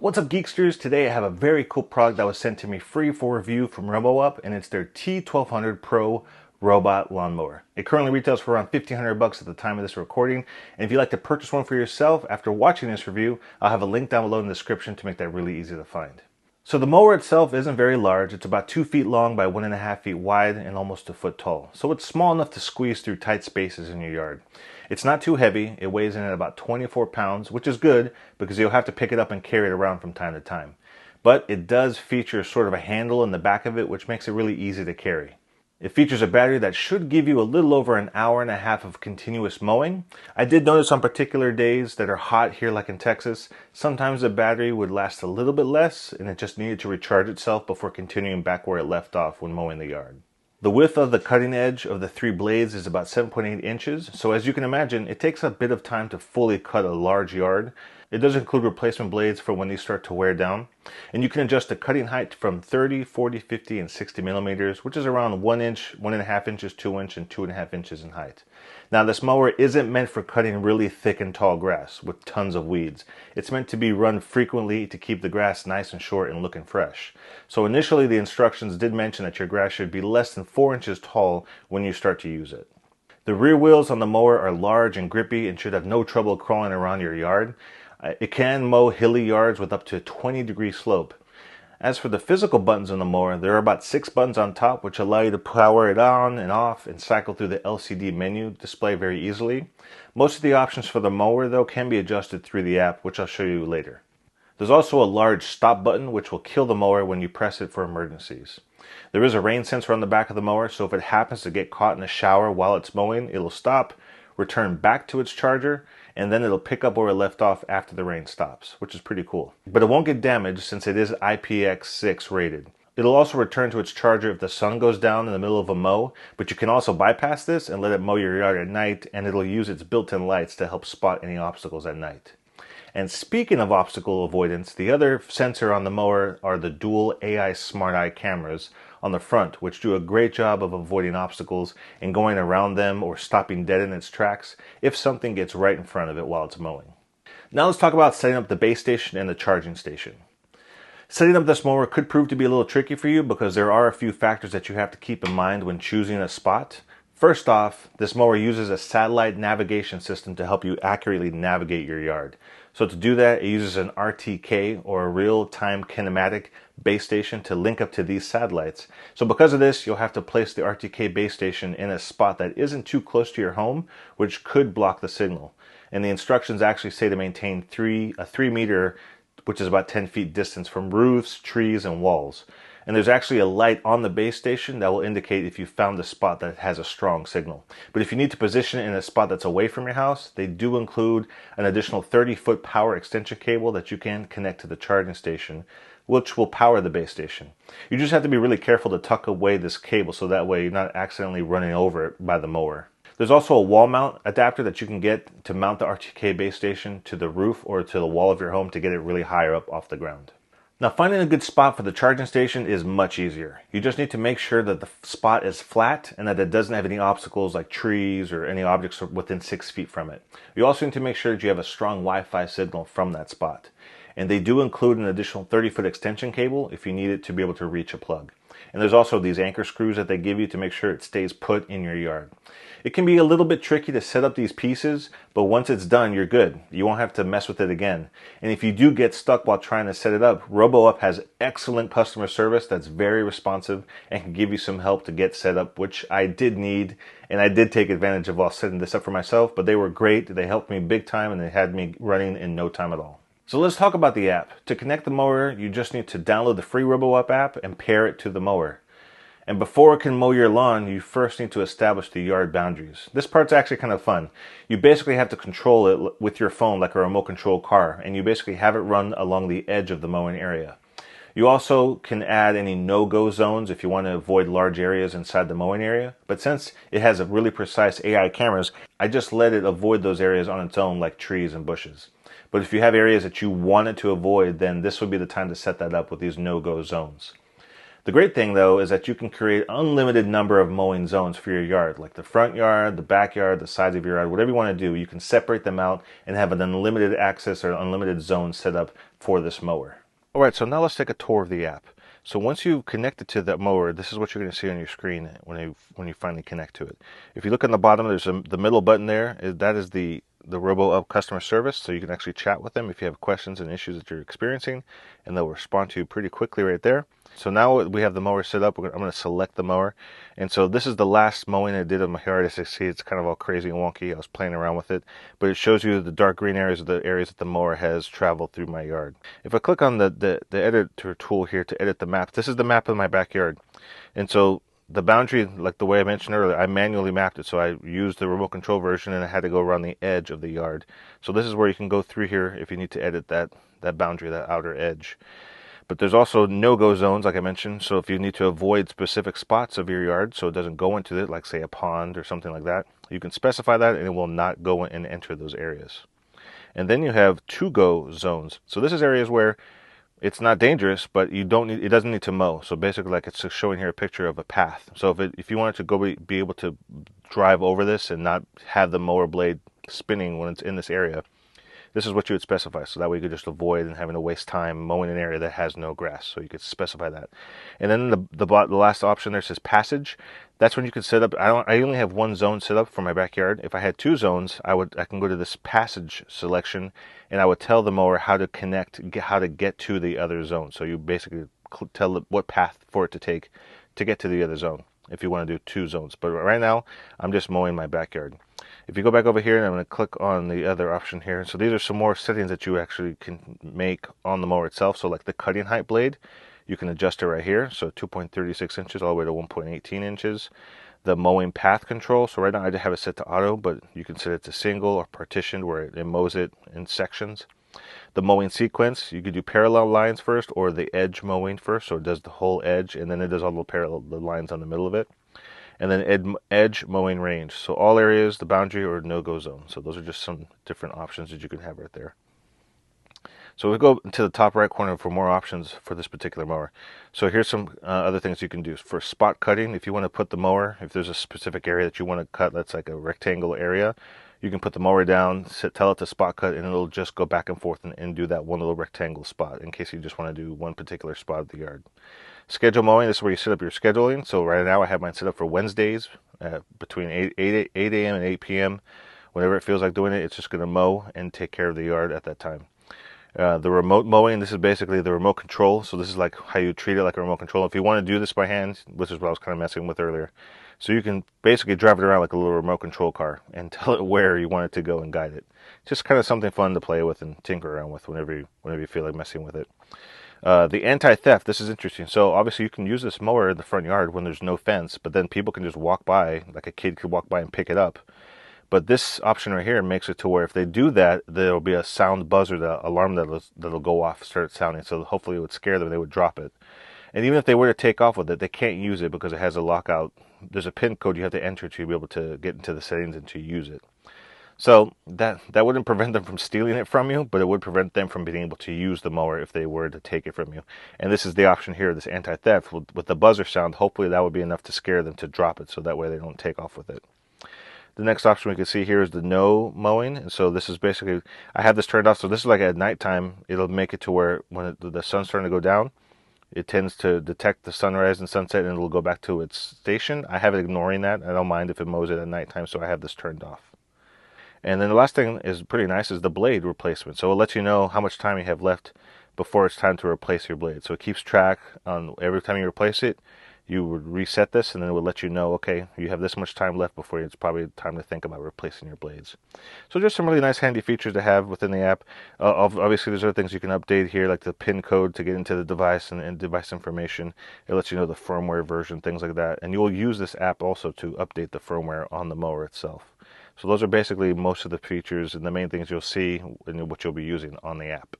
What's up, Geeksters? Today I have a very cool product that was sent to me free for review from RoboUp, and it's their T1200Pro Robot Lawn Mower. It currently retails for around $1,500 at the time of this recording, and if you'd like to purchase one for yourself after watching this review, I'll have a link down below in the description to make that really easy to find. So the mower itself isn't very large. It's about 2 feet long by 1.5 feet wide and almost a foot tall. So it's small enough to squeeze through tight spaces in your yard. It's not too heavy. It weighs in at about 24 pounds, which is good because you'll have to pick it up and carry it around from time to time. But it does feature sort of a handle in the back of it, which makes it really easy to carry. It features a battery that should give you a little over an hour and a half of continuous mowing. I did notice on particular days that are hot here, like in Texas, sometimes the battery would last a little bit less and it just needed to recharge itself before continuing back where it left off when mowing the yard. The width of the cutting edge of the 3 blades is about 7.8 inches, so as you can imagine, it takes a bit of time to fully cut a large yard. It does include replacement blades for when these start to wear down. And you can adjust the cutting height from 30, 40, 50, and 60 millimeters, which is around 1 inch, 1.5 inches, 2 inch, and 2.5 inches in height. Now, this mower isn't meant for cutting really thick and tall grass with tons of weeds. It's meant to be run frequently to keep the grass nice and short and looking fresh. So initially, the instructions did mention that your grass should be less than 4 inches tall when you start to use it. The rear wheels on the mower are large and grippy and should have no trouble crawling around your yard. It can mow hilly yards with up to a 20-degree slope. As for the physical buttons on the mower, there are about 6 buttons on top which allow you to power it on and off and cycle through the LCD menu display very easily. Most of the options for the mower, though, can be adjusted through the app, which I'll show you later. There's also a large stop button which will kill the mower when you press it for emergencies. There is a rain sensor on the back of the mower, so if it happens to get caught in a shower while it's mowing, it'll stop, return back to its charger, and then it'll pick up where it left off after the rain stops, which is pretty cool. But it won't get damaged since it is IPX6 rated. It'll also return to its charger if the sun goes down in the middle of a mow, but you can also bypass this and let it mow your yard at night, and it'll use its built-in lights to help spot any obstacles at night. And speaking of obstacle avoidance, the other sensor on the mower are the dual AI Smart Eye cameras on the front, which do a great job of avoiding obstacles and going around them or stopping dead in its tracks if something gets right in front of it while it's mowing. Now let's talk about setting up the base station and the charging station. Setting up this mower could prove to be a little tricky for you because there are a few factors that you have to keep in mind when choosing a spot. First off, this mower uses a satellite navigation system to help you accurately navigate your yard. So to do that, it uses an RTK, or a real-time kinematic base station, to link up to these satellites. So because of this, you'll have to place the RTK base station in a spot that isn't too close to your home, which could block the signal. And the instructions actually say to maintain a 3 meter, which is about 10 feet distance from roofs, trees, and walls. And there's actually a light on the base station that will indicate if you found a spot that has a strong signal. But if you need to position it in a spot that's away from your house, they do include an additional 30-foot power extension cable that you can connect to the charging station, which will power the base station. You just have to be really careful to tuck away this cable so that way you're not accidentally running over it by the mower. There's also a wall mount adapter that you can get to mount the RTK base station to the roof or to the wall of your home to get it really higher up off the ground. Now, finding a good spot for the charging station is much easier. You just need to make sure that the spot is flat and that it doesn't have any obstacles like trees or any objects within 6 feet from it. You also need to make sure that you have a strong Wi-Fi signal from that spot. And they do include an additional 30-foot extension cable if you need it to be able to reach a plug. And there's also these anchor screws that they give you to make sure it stays put in your yard. It can be a little bit tricky to set up these pieces, but once it's done, you're good. You won't have to mess with it again. And if you do get stuck while trying to set it up, RoboUp has excellent customer service that's very responsive and can give you some help to get set up, which I did need, and I did take advantage of while setting this up for myself, but they were great. They helped me big time, and they had me running in no time at all. So let's talk about the app. To connect the mower, you just need to download the free RoboUp app and pair it to the mower. And before it can mow your lawn, you first need to establish the yard boundaries. This part's actually kind of fun. You basically have to control it with your phone like a remote control car, and you basically have it run along the edge of the mowing area. You also can add any no-go zones if you want to avoid large areas inside the mowing area. But since it has a really precise AI cameras, I just let it avoid those areas on its own, like trees and bushes. But if you have areas that you wanted to avoid, then this would be the time to set that up with these no-go zones. The great thing though is that you can create unlimited number of mowing zones for your yard, like the front yard, the backyard, the sides of your yard, whatever you want to do. You can separate them out and have an unlimited access or unlimited zone set up for this mower. All right, so now let's take a tour of the app. So once you've connected to that mower, this is what you're going to see on your screen when you finally connect to it. If you look on the bottom, there's the middle button there. That is the RoboUp customer service, so you can actually chat with them if you have questions and issues that you're experiencing, and they'll respond to you pretty quickly right there. So now we have the mower set up. I'm going to select the mower, and so this is the last mowing I did of my yard. As you see, it's kind of all crazy and wonky. I was playing around with it, but it shows you the dark green areas are the areas that the mower has traveled through my yard. If I click on the editor tool here to edit the map, this is the map of my backyard, and so the boundary, like the way I mentioned earlier, I manually mapped it. So I used the remote control version and I had to go around the edge of the yard. So this is where you can go through here if you need to edit that boundary, that outer edge. But there's also no-go zones, like I mentioned. So if you need to avoid specific spots of your yard so it doesn't go into it, like say a pond or something like that, you can specify that and it will not go in and enter those areas. And then you have to-go zones. So this is areas where it's not dangerous, but it doesn't need to mow. So basically, like it's showing here a picture of a path. So if you wanted to go be able to drive over this and not have the mower blade spinning when it's in this area, this is what you would specify. So that way you could just avoid and having to waste time mowing an area that has no grass. So you could specify that. And then the last option there says passage. That's when you can set up. I only have one zone set up for my backyard. If I had two zones, I can go to this passage selection, and I would tell the mower how to connect, how to get to the other zone. So you basically tell it what path for it to take to get to the other zone if you want to do two zones. But right now, I'm just mowing my backyard. If you go back over here, and I'm going to click on the other option here. So these are some more settings that you actually can make on the mower itself. So like the cutting height blade, you can adjust it right here. So 2.36 inches all the way to 1.18 inches. The mowing path control. So right now I just have it set to auto, but you can set it to single or partitioned where it mows it in sections. The mowing sequence, you could do parallel lines first or the edge mowing first. So it does the whole edge and then it does all the lines on the middle of it. And then edge mowing range. So all areas, the boundary or no-go zone. So those are just some different options that you can have right there. So we go to the top right corner for more options for this particular mower. So here's some other things you can do. For spot cutting, if you want to put the mower, if there's a specific area that you want to cut, that's like a rectangle area, you can put the mower down, tell it to spot cut, and it'll just go back and forth and do that one little rectangle spot in case you just want to do one particular spot of the yard. Schedule mowing, this is where you set up your scheduling. So right now I have mine set up for Wednesdays between 8 a.m. and 8 p.m. Whenever it feels like doing it, it's just going to mow and take care of the yard at that time. The remote mowing, this is basically the remote control. So this is like how you treat it like a remote control. If you want to do this by hand, which is what I was kind of messing with earlier. So you can basically drive it around like a little remote control car and tell it where you want it to go and guide it. Just kind of something fun to play with and tinker around with whenever you feel like messing with it. The anti-theft, this is interesting. So obviously you can use this mower in the front yard when there's no fence, but then people can just walk by, like a kid could walk by and pick it up. But this option right here makes it to where if they do that, there'll be a sound buzzer, the alarm that'll go off, start sounding. So hopefully it would scare them and they would drop it. And even if they were to take off with it, they can't use it because it has a lockout. There's a PIN code you have to enter to be able to get into the settings and to use it. So that wouldn't prevent them from stealing it from you, but it would prevent them from being able to use the mower if they were to take it from you. And this is the option here, this anti-theft. With the buzzer sound, hopefully that would be enough to scare them to drop it so that way they don't take off with it. The next option we can see here is the no mowing. And so this is basically, I have this turned off. So this is like at nighttime, it'll make it to where when the sun's starting to go down, it tends to detect the sunrise and sunset and it'll go back to its station. I have it ignoring that. I don't mind if it mows it at nighttime, so I have this turned off. And then the last thing is pretty nice is the blade replacement. So it lets you know how much time you have left before it's time to replace your blade. So it keeps track on every time you replace it. You would reset this and then it would let you know, okay, you have this much time left before it's probably time to think about replacing your blades. So just some really nice handy features to have within the app. Obviously there's other things you can update here, like the PIN code to get into the device and device information. It lets you know the firmware version, things like that. And you will use this app also to update the firmware on the mower itself. So those are basically most of the features and the main things you'll see and what you'll be using on the app.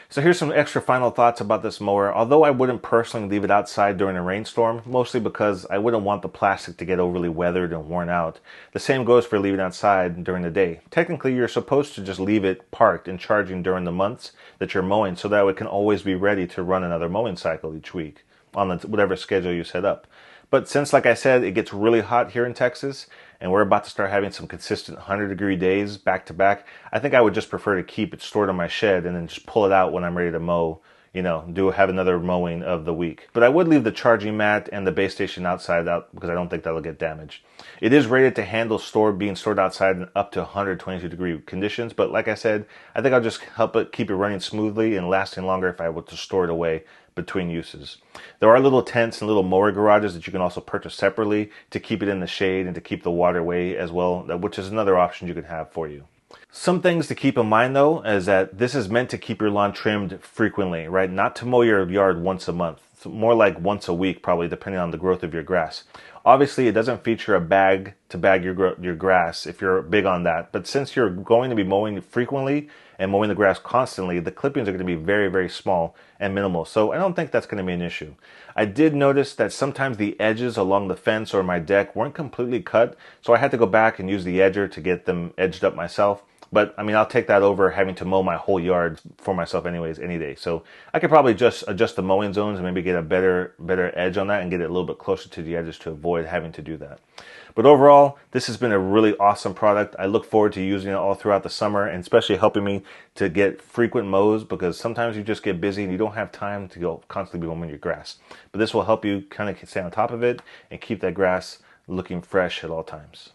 So here's some extra final thoughts about this mower. Although I wouldn't personally leave it outside during a rainstorm, mostly because I wouldn't want the plastic to get overly weathered and worn out. The same goes for leaving it outside during the day. Technically, you're supposed to just leave it parked and charging during the months that you're mowing so that it can always be ready to run another mowing cycle each week. on the, whatever schedule you set up. But since, like I said, it gets really hot here in Texas, and we're about to start having some consistent 100-degree days back to back, I think I would just prefer to keep it stored on my shed and then just pull it out when I'm ready to mow, you know, have another mowing of the week. But I would leave the charging mat and the base station outside out because I don't think that'll get damaged. It is rated to handle being stored outside in up to 122-degree conditions, but like I said, I think I'll just help it keep it running smoothly and lasting longer if I were to store it away between uses. There are little tents and little mower garages that you can also purchase separately to keep it in the shade and to keep the water away as well, which is another option you can have for you. Some things to keep in mind though is that this is meant to keep your lawn trimmed frequently, right? Not to mow your yard once a month. It's more like once a week probably, depending on the growth of your grass. Obviously it doesn't feature a bag to bag your grass if you're big on that, but since you're going to be mowing frequently and mowing the grass constantly, the clippings are going to be very, very small and minimal. So I don't think that's going to be an issue. I did notice that sometimes the edges along the fence or my deck weren't completely cut, so I had to go back and use the edger to get them edged up myself. But I mean, I'll take that over having to mow my whole yard for myself anyways any day. So I could probably just adjust the mowing zones and maybe get a better edge on that and get it a little bit closer to the edges to avoid having to do that. But overall, this has been a really awesome product. I look forward to using it all throughout the summer, and especially helping me to get frequent mows, because sometimes you just get busy and you don't have time to go constantly mowing your grass. But this will help you kind of stay on top of it and keep that grass looking fresh at all times.